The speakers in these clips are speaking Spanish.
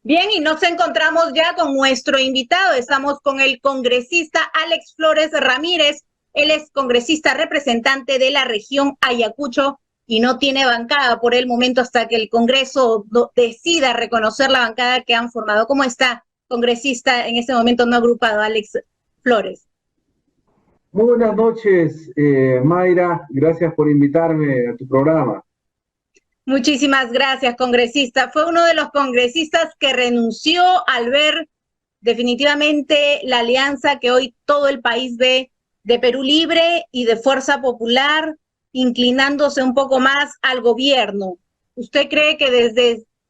Bien, y nos encontramos ya con nuestro invitado. Estamos con el congresista Alex Flores Ramírez. Él es congresista representante de la región Ayacucho y no tiene bancada por el momento hasta que el Congreso decida reconocer la bancada que han formado. ¿Cómo está, congresista, en este momento no agrupado, Alex Flores? Muy buenas noches, Mayra. Gracias por invitarme a tu programa. Muchísimas gracias, congresista. Fue uno de los congresistas que renunció al ver definitivamente la alianza que hoy todo el país ve de Perú Libre y de Fuerza Popular, inclinándose un poco más al gobierno. ¿Usted cree que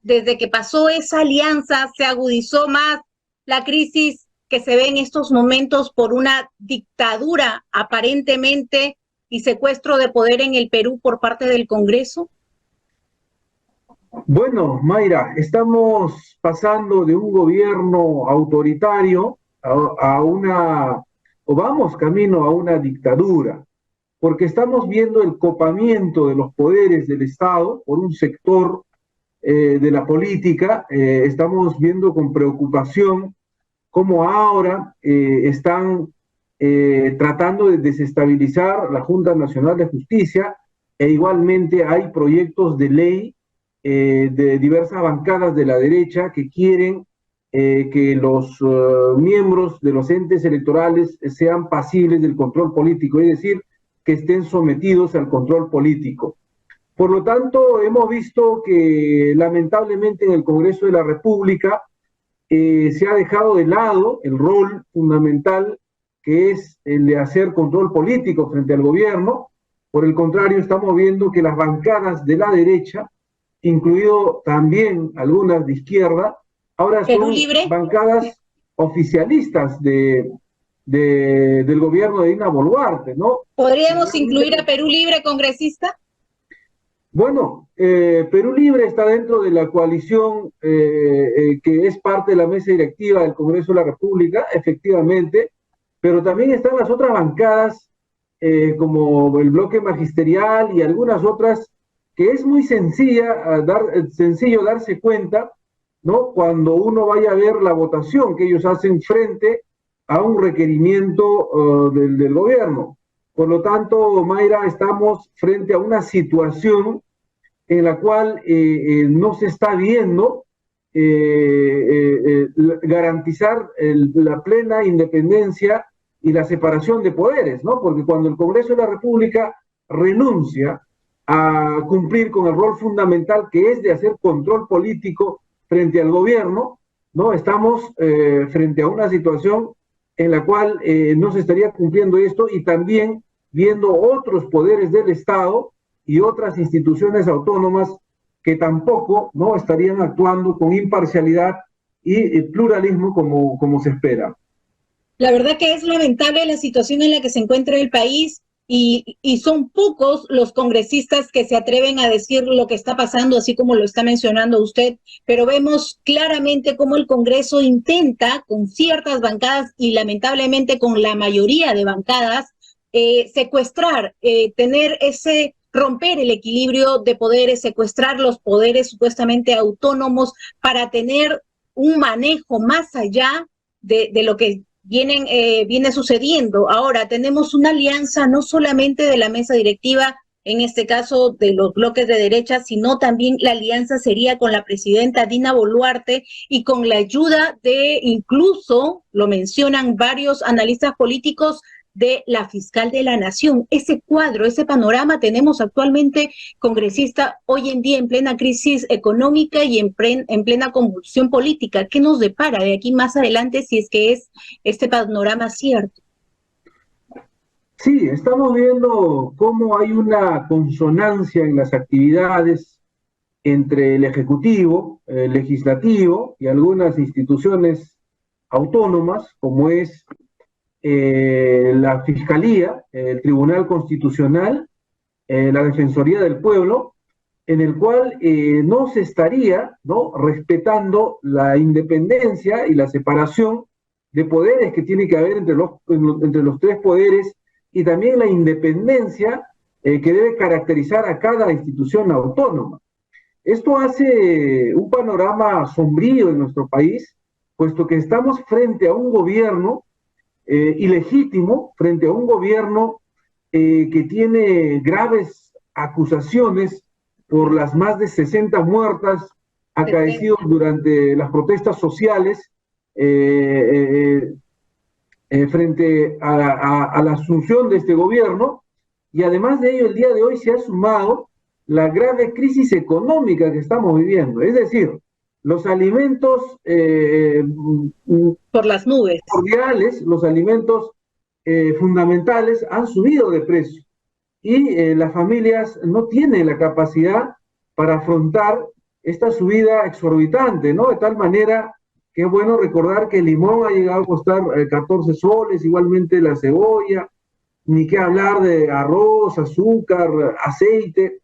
desde que pasó esa alianza se agudizó más la crisis que se ve en estos momentos por una dictadura aparentemente y secuestro de poder en el Perú por parte del Congreso? Bueno, Mayra, estamos pasando de un gobierno autoritario o vamos camino a una dictadura, porque estamos viendo el copamiento de los poderes del Estado por un sector de la política. Estamos viendo con preocupación cómo ahora están tratando de desestabilizar la Junta Nacional de Justicia, e igualmente hay proyectos de ley de diversas bancadas de la derecha que quieren que los miembros de los entes electorales sean pasibles del control político, es decir, que estén sometidos al control político. Por lo tanto, hemos visto que lamentablemente en el Congreso de la República se ha dejado de lado el rol fundamental que es el de hacer control político frente al gobierno. Por el contrario, estamos viendo que las bancadas de la derecha, incluido también algunas de izquierda, ahora son bancadas oficialistas del gobierno de Dina Boluarte, ¿no? ¿Podríamos incluir a Perú Libre, congresista? Bueno, Perú Libre está dentro de la coalición que es parte de la mesa directiva del Congreso de la República, efectivamente, pero también están las otras bancadas como el bloque magisterial y algunas otras que es muy sencillo darse cuenta, ¿no? Cuando uno vaya a ver la votación que ellos hacen frente a un requerimiento del gobierno. Por lo tanto, Mayra, estamos frente a una situación en la cual no se está viendo garantizar la plena independencia y la separación de poderes, ¿no? Porque cuando el Congreso de la República renuncia a cumplir con el rol fundamental que es de hacer control político frente al gobierno, ¿no? Estamos frente a una situación en la cual no se estaría cumpliendo esto, y también viendo otros poderes del Estado y otras instituciones autónomas que tampoco, ¿no?, estarían actuando con imparcialidad y pluralismo como se espera. La verdad que es lamentable la situación en la que se encuentra el país. Y son pocos los congresistas que se atreven a decir lo que está pasando, así como lo está mencionando usted, pero vemos claramente cómo el Congreso intenta, con ciertas bancadas y lamentablemente con la mayoría de bancadas, secuestrar, romper el equilibrio de poderes, secuestrar los poderes supuestamente autónomos para tener un manejo más allá de lo que viene sucediendo. Ahora tenemos una alianza no solamente de la mesa directiva, en este caso de los bloques de derecha, sino también la alianza sería con la presidenta Dina Boluarte y con la ayuda de, incluso lo mencionan varios analistas políticos, de la fiscal de la Nación. Ese cuadro, ese panorama tenemos actualmente, congresista, hoy en día en plena crisis económica y en plena convulsión política. ¿Qué nos depara de aquí más adelante si es que es este panorama cierto? Sí, estamos viendo cómo hay una consonancia en las actividades entre el Ejecutivo, el Legislativo y algunas instituciones autónomas, como es la Fiscalía, el Tribunal Constitucional, la Defensoría del Pueblo, en el cual no se estaría, ¿no?, respetando la independencia y la separación de poderes que tiene que haber entre los tres poderes, y también la independencia que debe caracterizar a cada institución autónoma. Esto hace un panorama sombrío en nuestro país, puesto que estamos frente a un gobierno ilegítimo, frente a un gobierno que tiene graves acusaciones por las más de 60 muertas acaecidas durante las protestas sociales frente a la asunción de este gobierno, y además de ello el día de hoy se ha sumado la grave crisis económica que estamos viviendo, es decir, los alimentos por las nubes, cordiales, los alimentos fundamentales han subido de precio y las familias no tienen la capacidad para afrontar esta subida exorbitante, ¿no? De tal manera que es bueno recordar que el limón ha llegado a costar 14 soles, igualmente la cebolla, ni qué hablar de arroz, azúcar, aceite.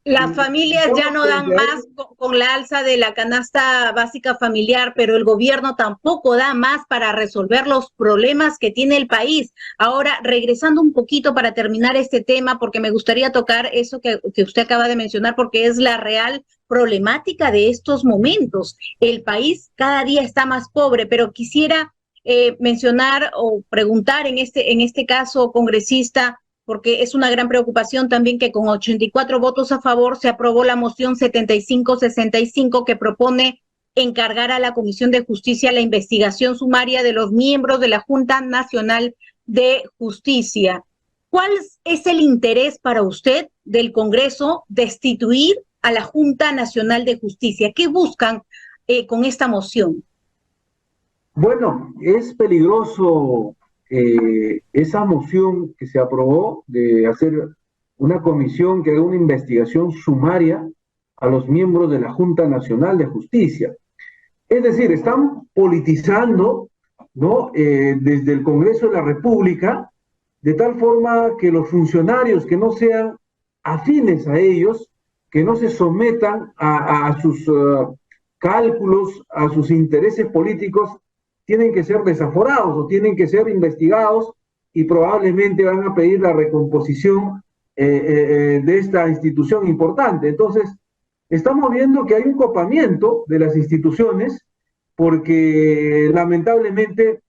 Las familias ya no dan más con la alza de la canasta básica familiar, pero el gobierno tampoco da más para resolver los problemas que tiene el país. Ahora, regresando un poquito para terminar este tema, porque me gustaría tocar eso que usted acaba de mencionar, porque es la real problemática de estos momentos. El país cada día está más pobre, pero quisiera mencionar o preguntar en este caso, congresista, porque es una gran preocupación también que con 84 votos a favor se aprobó la moción 7565 que propone encargar a la Comisión de Justicia la investigación sumaria de los miembros de la Junta Nacional de Justicia. ¿Cuál es el interés para usted del Congreso destituir a la Junta Nacional de Justicia? ¿Qué buscan con esta moción? Bueno, es peligroso esa moción que se aprobó de hacer una comisión que haga una investigación sumaria a los miembros de la Junta Nacional de Justicia. Es decir, están politizando, ¿no? Desde el Congreso de la República, de tal forma que los funcionarios que no sean afines a ellos, que no se sometan a sus cálculos, a sus intereses políticos, tienen que ser desaforados o tienen que ser investigados y probablemente van a pedir la recomposición de esta institución importante. Entonces, estamos viendo que hay un copamiento de las instituciones porque lamentablemente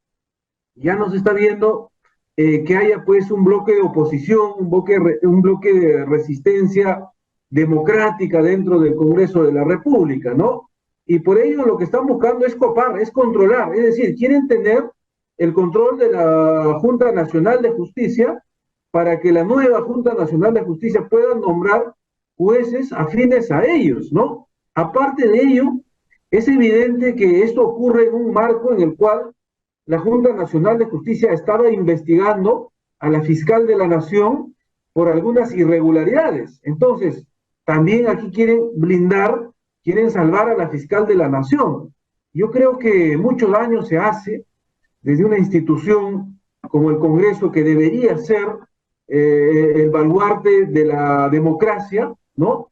ya nos está viendo que haya pues un bloque de oposición, un bloque de resistencia democrática dentro del Congreso de la República, ¿no? Y por ello lo que están buscando es copar, es controlar, es decir, quieren tener el control de la Junta Nacional de Justicia para que la nueva Junta Nacional de Justicia pueda nombrar jueces afines a ellos, ¿no? Aparte de ello, es evidente que esto ocurre en un marco en el cual la Junta Nacional de Justicia estaba investigando a la fiscal de la Nación por algunas irregularidades. Entonces, también aquí quieren blindar, quieren salvar a la fiscal de la Nación. Yo creo que mucho daño se hace desde una institución como el Congreso, que debería ser el baluarte de la democracia, ¿no?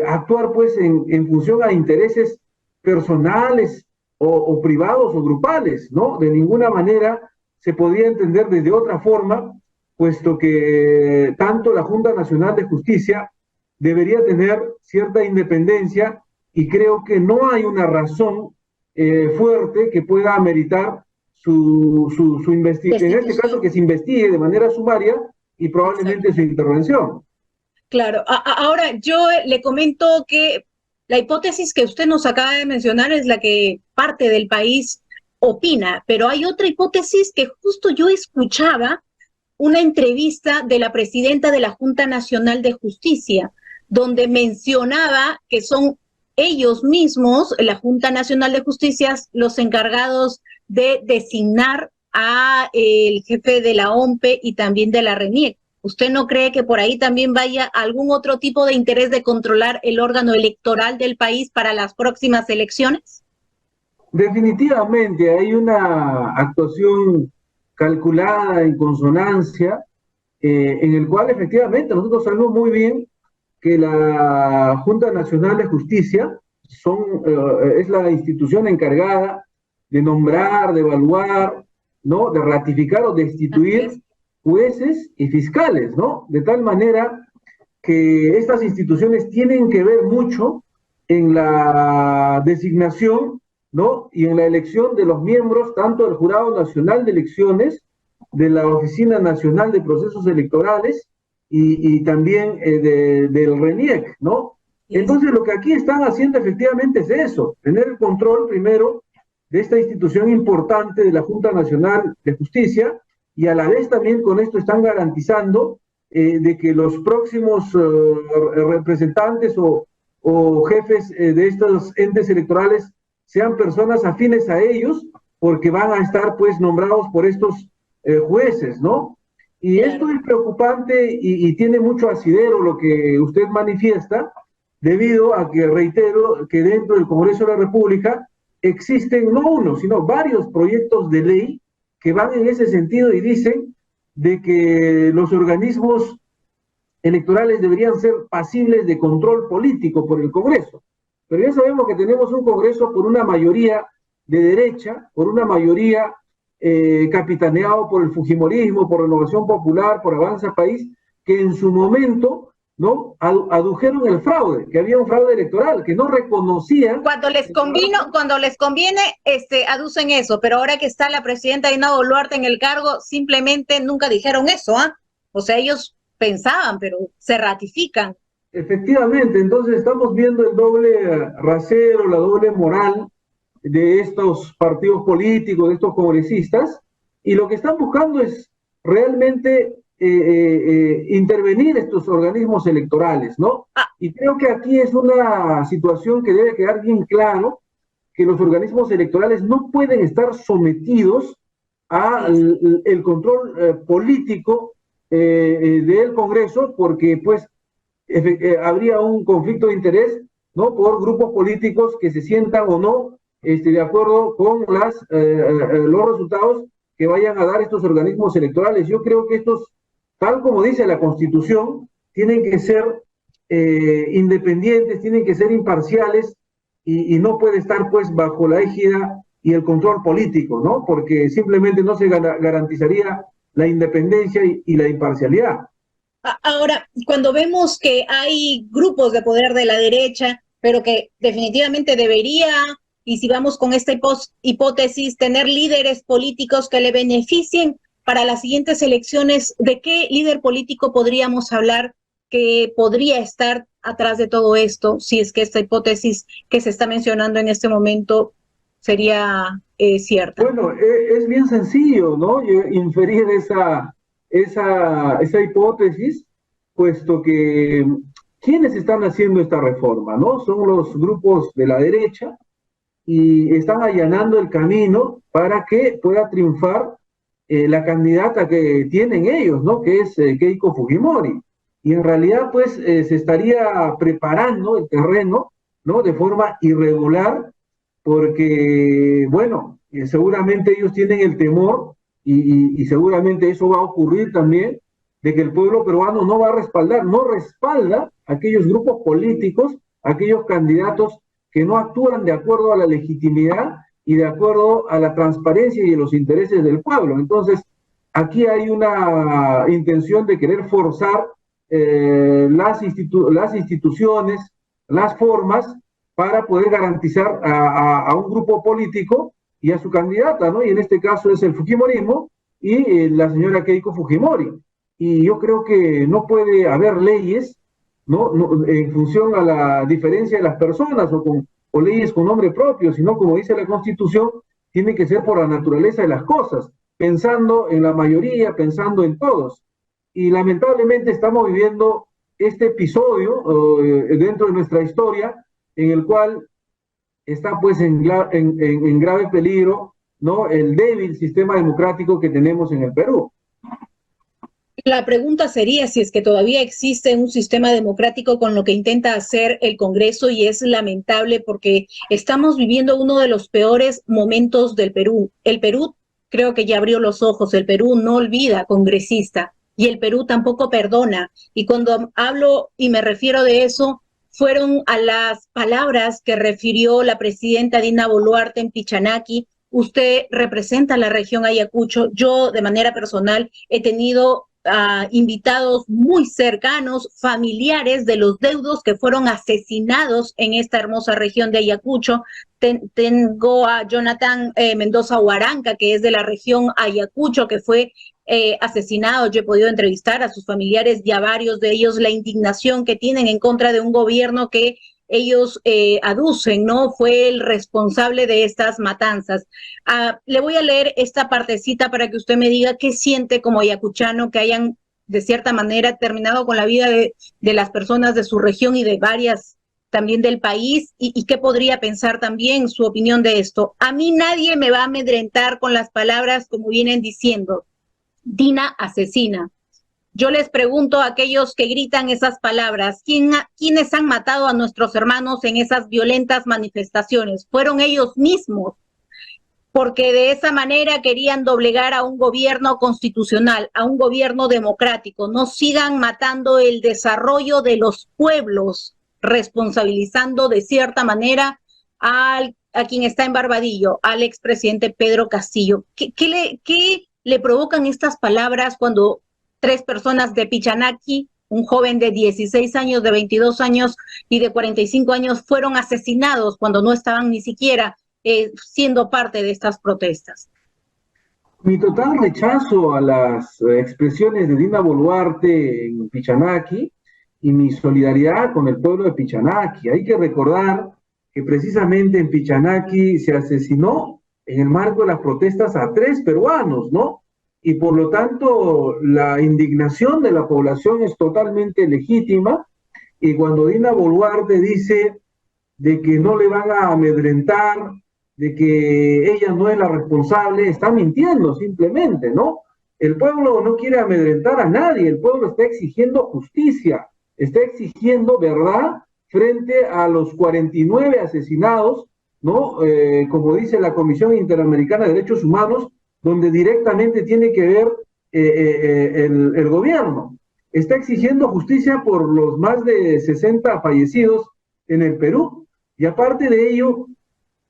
Actuar pues en función a intereses personales o privados o grupales, ¿no? De ninguna manera se podría entender desde otra forma, puesto que tanto la Junta Nacional de Justicia debería tener cierta independencia y creo que no hay una razón fuerte que pueda ameritar su investigación, en este caso que se investigue de manera sumaria y probablemente su intervención. Claro, ahora yo le comento que la hipótesis que usted nos acaba de mencionar es la que parte del país opina, pero hay otra hipótesis que justo yo escuchaba, una entrevista de la presidenta de la Junta Nacional de Justicia, donde mencionaba que son ellos mismos, la Junta Nacional de Justicia, los encargados de designar a el jefe de la OMPE y también de la RENIEC. ¿Usted no cree que por ahí también vaya algún otro tipo de interés de controlar el órgano electoral del país para las próximas elecciones? Definitivamente hay una actuación calculada en consonancia, en el cual efectivamente nosotros sabemos muy bien que la Junta Nacional de Justicia es la institución encargada de nombrar, de evaluar, ¿no? De ratificar o destituir jueces y fiscales, ¿no? De tal manera que estas instituciones tienen que ver mucho en la designación, ¿no? Y en la elección de los miembros tanto del Jurado Nacional de Elecciones, de la Oficina Nacional de Procesos Electorales y también del RENIEC, ¿no? Entonces lo que aquí están haciendo efectivamente es eso, tener el control primero de esta institución importante de la Junta Nacional de Justicia, y a la vez también con esto están garantizando de que los próximos representantes o jefes de estos entes electorales sean personas afines a ellos, porque van a estar pues nombrados por estos jueces, ¿no? Y claro, esto es preocupante y tiene mucho asidero lo que usted manifiesta, debido a que, reitero, que dentro del Congreso de la República existen no uno, sino varios proyectos de ley que van en ese sentido y dicen de que los organismos electorales deberían ser pasibles de control político por el Congreso. Pero ya sabemos que tenemos un Congreso por una mayoría de derecha, por una mayoría capitaneado por el fujimorismo, por Renovación Popular, por Avanza País, que en su momento, ¿no?, adujeron el fraude, que había un fraude electoral, que no reconocían. Cuando les conviene, aducen eso, pero ahora que está la presidenta Dina Boluarte en el cargo, simplemente nunca dijeron eso, ¿ah? O sea, ellos pensaban, pero se ratifican. Efectivamente, entonces estamos viendo el doble rasero, la doble moral de estos partidos políticos, de estos congresistas, y lo que están buscando es realmente intervenir estos organismos electorales, ¿no? Y creo que aquí es una situación que debe quedar bien claro, que los organismos electorales no pueden estar sometidos al el control político del Congreso, porque pues habría un conflicto de interés, ¿no?, por grupos políticos que se sientan o no de acuerdo con los resultados que vayan a dar estos organismos electorales. Yo creo que estos, tal como dice la Constitución, tienen que ser independientes, tienen que ser imparciales y no puede estar pues bajo la égida y el control político, ¿no? Porque simplemente no se garantizaría la independencia y la imparcialidad. Ahora, cuando vemos que hay grupos de poder de la derecha, pero que definitivamente debería, y si vamos con esta hipótesis, tener líderes políticos que le beneficien para las siguientes elecciones, ¿de qué líder político podríamos hablar que podría estar atrás de todo esto, si es que esta hipótesis que se está mencionando en este momento sería cierta? Bueno, es bien sencillo, ¿no?, inferir esa hipótesis, puesto que ¿quiénes están haciendo esta reforma, no? Son los grupos de la derecha y están allanando el camino para que pueda triunfar la candidata que tienen ellos, ¿no?, que es Keiko Fujimori. Y en realidad, pues, se estaría preparando el terreno, ¿no?, de forma irregular, porque, bueno, seguramente ellos tienen el temor y seguramente eso va a ocurrir también, de que el pueblo peruano no va a respaldar, no respalda a aquellos grupos políticos, a aquellos candidatos que no actúan de acuerdo a la legitimidad y de acuerdo a la transparencia y a los intereses del pueblo. Entonces, aquí hay una intención de querer forzar las instituciones, las formas, para poder garantizar a un grupo político y a su candidata, ¿no? Y en este caso es el Fujimorismo y la señora Keiko Fujimori. Y yo creo que no puede haber leyes, ¿no?, en función a la diferencia de las personas o leyes con nombre propio, sino, como dice la Constitución, tiene que ser por la naturaleza de las cosas, pensando en la mayoría, pensando en todos. Y lamentablemente estamos viviendo este episodio dentro de nuestra historia, en el cual está pues en grave peligro, ¿no?, el débil sistema democrático que tenemos en el Perú. La pregunta sería si es que todavía existe un sistema democrático con lo que intenta hacer el Congreso, y es lamentable porque estamos viviendo uno de los peores momentos del Perú. El Perú creo que ya abrió los ojos, el Perú no olvida congresista y el Perú tampoco perdona. Y cuando hablo y me refiero de eso, fueron a las palabras que refirió la presidenta Dina Boluarte en Pichanaki. Usted representa la región Ayacucho. Yo, de manera personal, he tenido invitados muy cercanos, familiares de los deudos que fueron asesinados en esta hermosa región de Ayacucho. Tengo a Jonathan Mendoza Huaranca, que es de la región Ayacucho, que fue asesinado. Yo he podido entrevistar a sus familiares y a varios de ellos la indignación que tienen en contra de un gobierno que ellos aducen, ¿no? Fue el responsable de estas matanzas. Le voy a leer esta partecita para que usted me diga qué siente como ayacuchano que hayan, de cierta manera, terminado con la vida de las personas de su región y de varias también del país, y qué podría pensar también su opinión de esto. A mí nadie me va a amedrentar con las palabras como vienen diciendo, Dina asesina. Yo les pregunto a aquellos que gritan esas palabras, ¿quiénes han matado a nuestros hermanos en esas violentas manifestaciones? Fueron ellos mismos, porque de esa manera querían doblegar a un gobierno constitucional, a un gobierno democrático. No sigan matando el desarrollo de los pueblos, responsabilizando de cierta manera a quien está en Barbadillo, al expresidente Pedro Castillo. ¿Qué le provocan estas palabras cuando 3 personas de Pichanaki, un joven de 16 años, de 22 años y de 45 años, fueron asesinados cuando no estaban ni siquiera siendo parte de estas protestas? Mi total rechazo a las expresiones de Dina Boluarte en Pichanaki y mi solidaridad con el pueblo de Pichanaki. Hay que recordar que precisamente en Pichanaki se asesinó en el marco de las protestas a 3 peruanos, ¿no? Y por lo tanto la indignación de la población es totalmente legítima, y cuando Dina Boluarte dice de que no le van a amedrentar, de que ella no es la responsable, está mintiendo simplemente, ¿no? El pueblo no quiere amedrentar a nadie, el pueblo está exigiendo justicia, está exigiendo verdad frente a los 49 asesinados, ¿no? Como dice la Comisión Interamericana de Derechos Humanos, donde directamente tiene que ver el gobierno. Está exigiendo justicia por los más de 60 fallecidos en el Perú, y aparte de ello,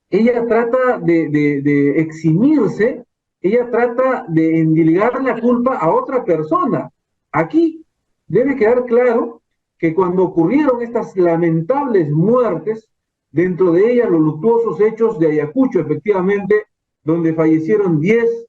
ella trata de eximirse, ella trata de endilgar la culpa a otra persona. Aquí debe quedar claro que cuando ocurrieron estas lamentables muertes, dentro de ellas los luctuosos hechos de Ayacucho, efectivamente, donde fallecieron 10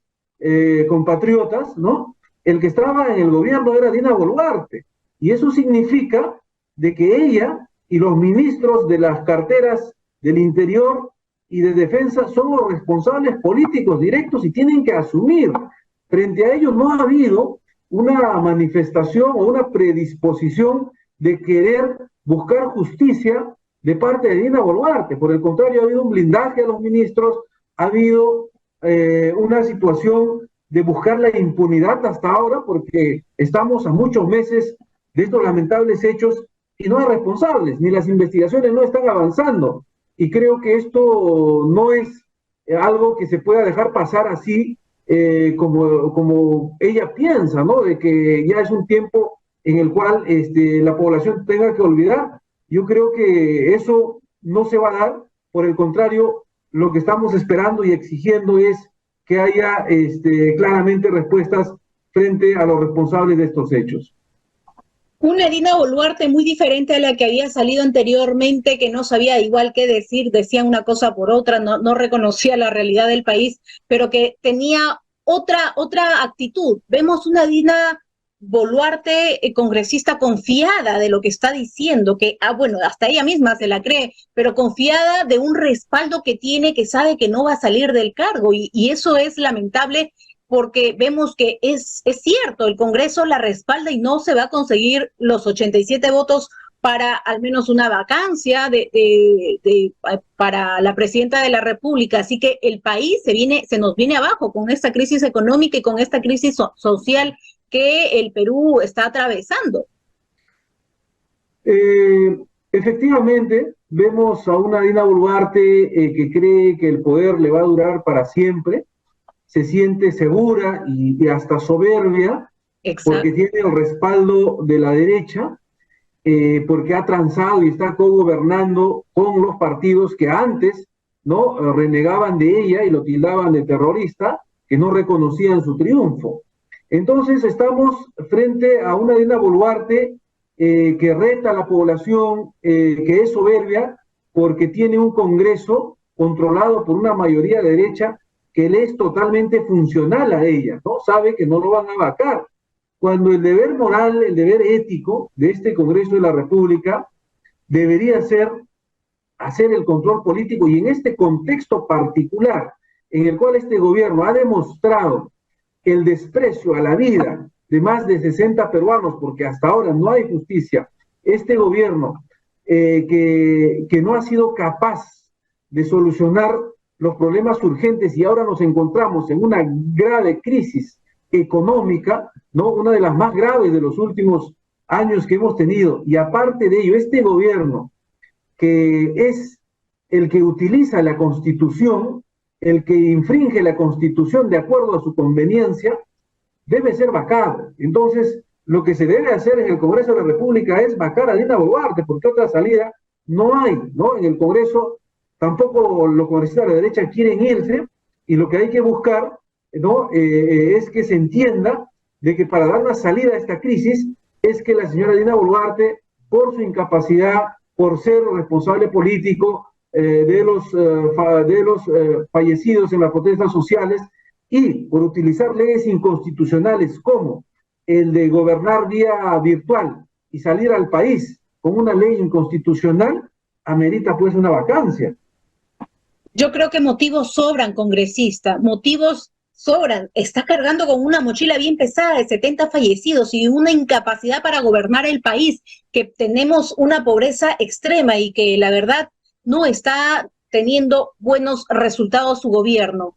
compatriotas, ¿no? El que estaba en el gobierno era Dina Boluarte, y eso significa de que ella y los ministros de las carteras del Interior y de Defensa son los responsables políticos directos y tienen que asumir. Frente a ellos no ha habido una manifestación o una predisposición de querer buscar justicia de parte de Dina Boluarte. Por el contrario, ha habido un blindaje a los ministros, ha habido una situación de buscar la impunidad hasta ahora, porque estamos a muchos meses de estos lamentables hechos y no hay responsables, ni las investigaciones no están avanzando. Y creo que esto no es algo que se pueda dejar pasar así como ella piensa, ¿no? De que ya es un tiempo en el cual la población tenga que olvidar. Yo creo que eso no se va a dar. Por el contrario, lo que estamos esperando y exigiendo es que haya claramente respuestas frente a los responsables de estos hechos. Una Dina Boluarte muy diferente a la que había salido anteriormente, que no sabía igual qué decir, decía una cosa por otra, no reconocía la realidad del país, pero que tenía otra actitud. Vemos una Dina Boluarte, congresista confiada de lo que está diciendo, que, bueno, hasta ella misma se la cree, pero confiada de un respaldo que tiene, que sabe que no va a salir del cargo, y eso es lamentable, porque vemos que es cierto, el Congreso la respalda y no se va a conseguir los 87 votos para al menos una vacancia para la presidenta de la República. Así que el país se nos viene abajo con esta crisis económica y con esta crisis social que el Perú está atravesando. Efectivamente, vemos a una Dina Boluarte que cree que el poder le va a durar para siempre, se siente segura y hasta soberbia. Exacto. Porque tiene el respaldo de la derecha, porque ha transado y está cogobernando con los partidos que antes renegaban de ella y lo tildaban de terrorista, que no reconocían su triunfo. Entonces estamos frente a una Dina Boluarte que reta a la población, que es soberbia, porque tiene un Congreso controlado por una mayoría de derecha que le es totalmente funcional a ella, ¿no? Sabe que no lo van a vacar. Cuando el deber moral, el deber ético de este Congreso de la República debería ser hacer el control político, y en este contexto particular en el cual este gobierno ha demostrado el desprecio a la vida de más de 60 peruanos, porque hasta ahora no hay justicia, este gobierno que no ha sido capaz de solucionar los problemas urgentes, y ahora nos encontramos en una grave crisis económica, ¿no? Una de las más graves de los últimos años que hemos tenido, y aparte de ello, este gobierno que es el que utiliza la Constitución, el que infringe la Constitución de acuerdo a su conveniencia, debe ser vacado. Entonces, lo que se debe hacer en el Congreso de la República es vacar a Dina Boluarte, porque otra salida no hay, ¿no? En el Congreso tampoco los congresistas de la derecha quieren irse, y lo que hay que buscar, ¿no? Es que se entienda de que para dar una salida a esta crisis es que la señora Dina Boluarte, por su incapacidad, por ser responsable político de los fallecidos en las protestas sociales, y por utilizar leyes inconstitucionales como el de gobernar vía virtual y salir al país con una ley inconstitucional, amerita pues una vacancia. Yo creo que motivos sobran, congresista, motivos sobran. Está cargando con una mochila bien pesada de 70 fallecidos y una incapacidad para gobernar el país, que tenemos una pobreza extrema y que la verdad no está teniendo buenos resultados su gobierno.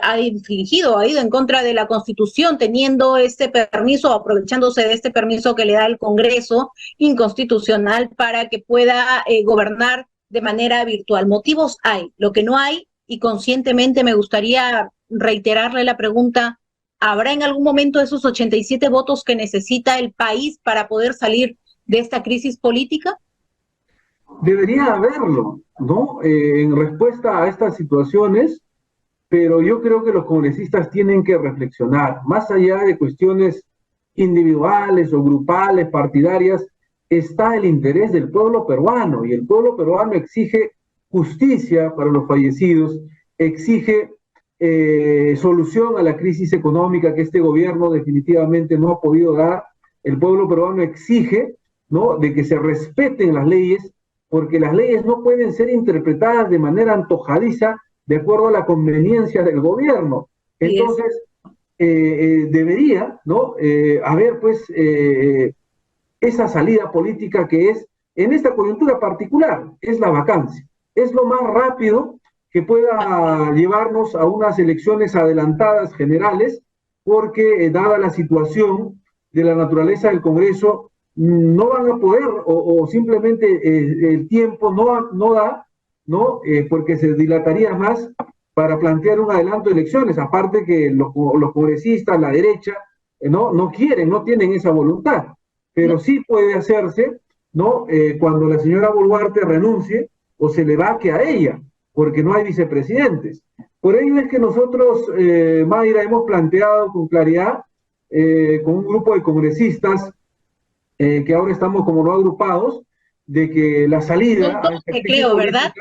Ha infringido, ha ido en contra de la Constitución, teniendo este permiso, aprovechándose de este permiso que le da el Congreso inconstitucional para que pueda gobernar de manera virtual. Motivos hay, lo que no hay, y conscientemente me gustaría reiterarle la pregunta: ¿habrá en algún momento esos 87 votos que necesita el país para poder salir de esta crisis política? Debería haberlo, ¿no? En respuesta a estas situaciones, pero yo creo que los congresistas tienen que reflexionar, más allá de cuestiones individuales o grupales, partidarias, está el interés del pueblo peruano, y el pueblo peruano exige justicia para los fallecidos, exige solución a la crisis económica que este gobierno definitivamente no ha podido dar. El pueblo peruano exige, ¿no?, de que se respeten las leyes, porque las leyes no pueden ser interpretadas de manera antojadiza de acuerdo a la conveniencia del gobierno. Entonces, debería, ¿no?, haber pues esa salida política que es, en esta coyuntura particular, es la vacancia. Es lo más rápido que pueda llevarnos a unas elecciones adelantadas generales, porque dada la situación de la naturaleza del Congreso, no van a poder, o simplemente el tiempo no da, ¿no? Porque se dilataría más para plantear un adelanto de elecciones, aparte que los congresistas, la derecha, no quieren, no tienen esa voluntad, pero sí puede hacerse, ¿no? Cuando la señora Boluarte renuncie o se le vaque a ella, porque no hay vicepresidentes. Por ello es que nosotros, Mayra, hemos planteado con claridad, con un grupo de congresistas, que ahora estamos como no agrupados, de que la salida... creo, ¿verdad?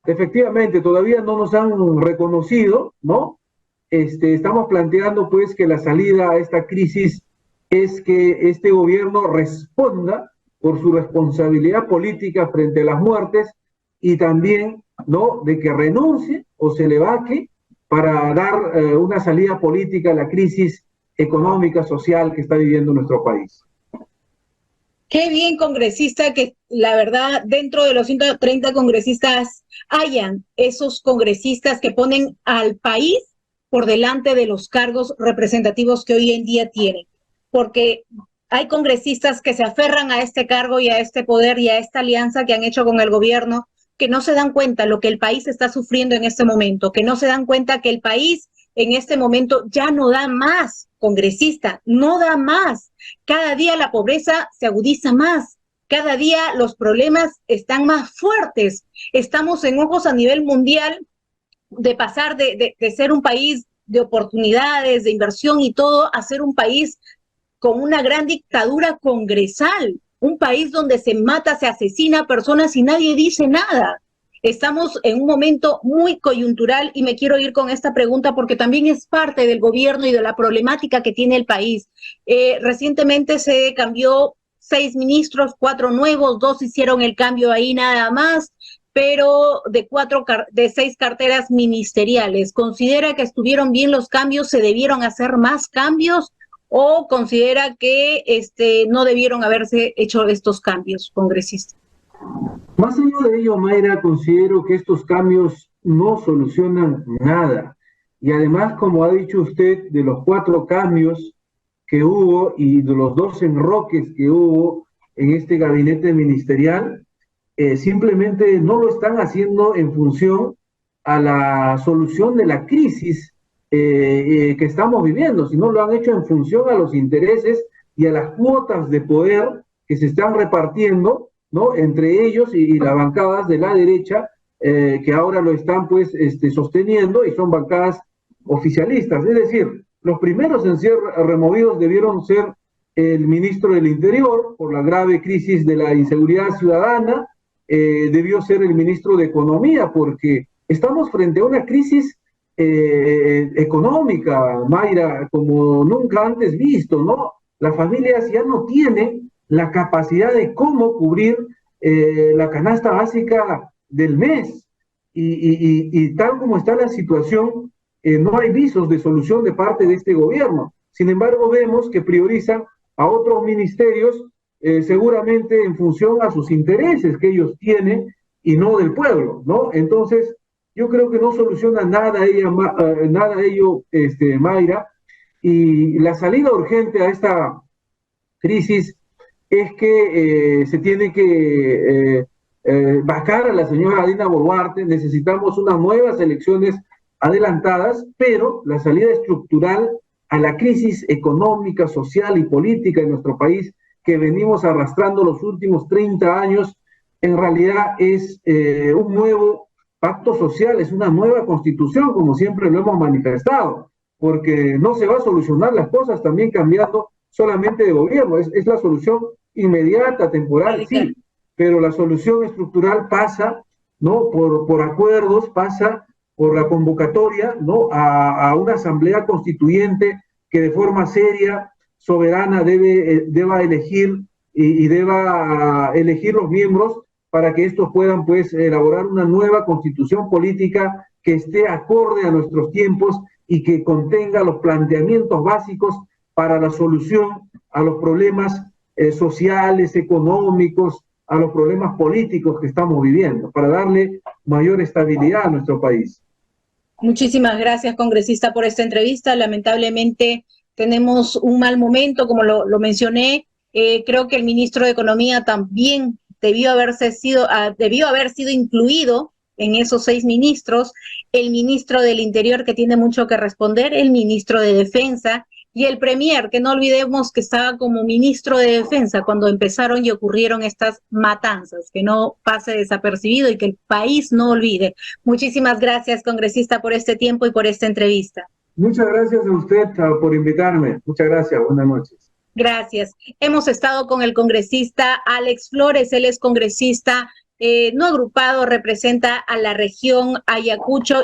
Efectivamente, todavía no nos han reconocido, ¿no? Estamos planteando pues que la salida a esta crisis es que este gobierno responda por su responsabilidad política frente a las muertes, y también, ¿no?, de que renuncie o se le vaque para dar una salida política a la crisis económica, social que está viviendo nuestro país. Qué bien, congresista, que la verdad dentro de los 130 congresistas hayan esos congresistas que ponen al país por delante de los cargos representativos que hoy en día tienen, porque hay congresistas que se aferran a este cargo y a este poder y a esta alianza que han hecho con el gobierno, que no se dan cuenta lo que el país está sufriendo en este momento, que no se dan cuenta que el país en este momento ya no da más, congresista, no da más. Cada día la pobreza se agudiza más, cada día los problemas están más fuertes. Estamos en ojos a nivel mundial de pasar de ser un país de oportunidades, de inversión y todo, a ser un país con una gran dictadura congresal, un país donde se mata, se asesina a personas y nadie dice nada. Estamos en un momento muy coyuntural y me quiero ir con esta pregunta porque también es parte del gobierno y de la problemática que tiene el país. Recientemente se cambió 6 ministros, 4 nuevos, 2 hicieron el cambio ahí nada más, pero de 6 carteras ministeriales. ¿Considera que estuvieron bien los cambios? ¿Se debieron hacer más cambios? ¿O considera que no debieron haberse hecho estos cambios, congresista? Más allá de ello, Mayra, considero que estos cambios no solucionan nada. Y además, como ha dicho usted, de los 4 cambios que hubo y de los 2 enroques que hubo en este gabinete ministerial, simplemente no lo están haciendo en función a la solución de la crisis que estamos viviendo, sino lo han hecho en función a los intereses y a las cuotas de poder que se están repartiendo, ¿no?, entre ellos y las bancadas de la derecha, que ahora lo están pues sosteniendo, y son bancadas oficialistas. Es decir, los primeros en ser removidos debieron ser el ministro del Interior por la grave crisis de la inseguridad ciudadana, debió ser el ministro de Economía, porque estamos frente a una crisis económica, Mayra, como nunca antes visto, ¿no? Las familias ya no tienen la capacidad de cómo cubrir la canasta básica del mes. Y tal como está la situación, no hay visos de solución de parte de este gobierno. Sin embargo, vemos que priorizan a otros ministerios, seguramente en función a sus intereses que ellos tienen y no del pueblo, ¿no? Entonces, yo creo que no soluciona nada ello, Mayra, y la salida urgente a esta crisis es que se tiene que vacar a la señora Dina Boluarte. Necesitamos unas nuevas elecciones adelantadas, pero la salida estructural a la crisis económica, social y política de nuestro país que venimos arrastrando los últimos 30 años, en realidad es un nuevo pacto social, es una nueva constitución, como siempre lo hemos manifestado, porque no se va a solucionar las cosas también cambiando solamente de gobierno, es la solución inmediata, temporal, sí, pero la solución estructural pasa, ¿no?, por acuerdos, pasa por la convocatoria, ¿no?, a una asamblea constituyente que de forma seria, soberana, deba elegir y deba elegir los miembros para que estos puedan pues elaborar una nueva constitución política que esté acorde a nuestros tiempos y que contenga los planteamientos básicos para la solución a los problemas sociales, económicos, a los problemas políticos que estamos viviendo, para darle mayor estabilidad a nuestro país. Muchísimas gracias, congresista, por esta entrevista. Lamentablemente tenemos un mal momento, como lo mencioné. Creo que el ministro de Economía también debió haber sido incluido en esos 6 ministros, el ministro del Interior, que tiene mucho que responder, el ministro de Defensa y el premier, que no olvidemos que estaba como ministro de Defensa cuando empezaron y ocurrieron estas matanzas, que no pase desapercibido y que el país no olvide. Muchísimas gracias, congresista, por este tiempo y por esta entrevista. Muchas gracias a usted por invitarme. Muchas gracias. Buenas noches. Gracias. Hemos estado con el congresista Alex Flores. Él es congresista no agrupado, representa a la región Ayacucho.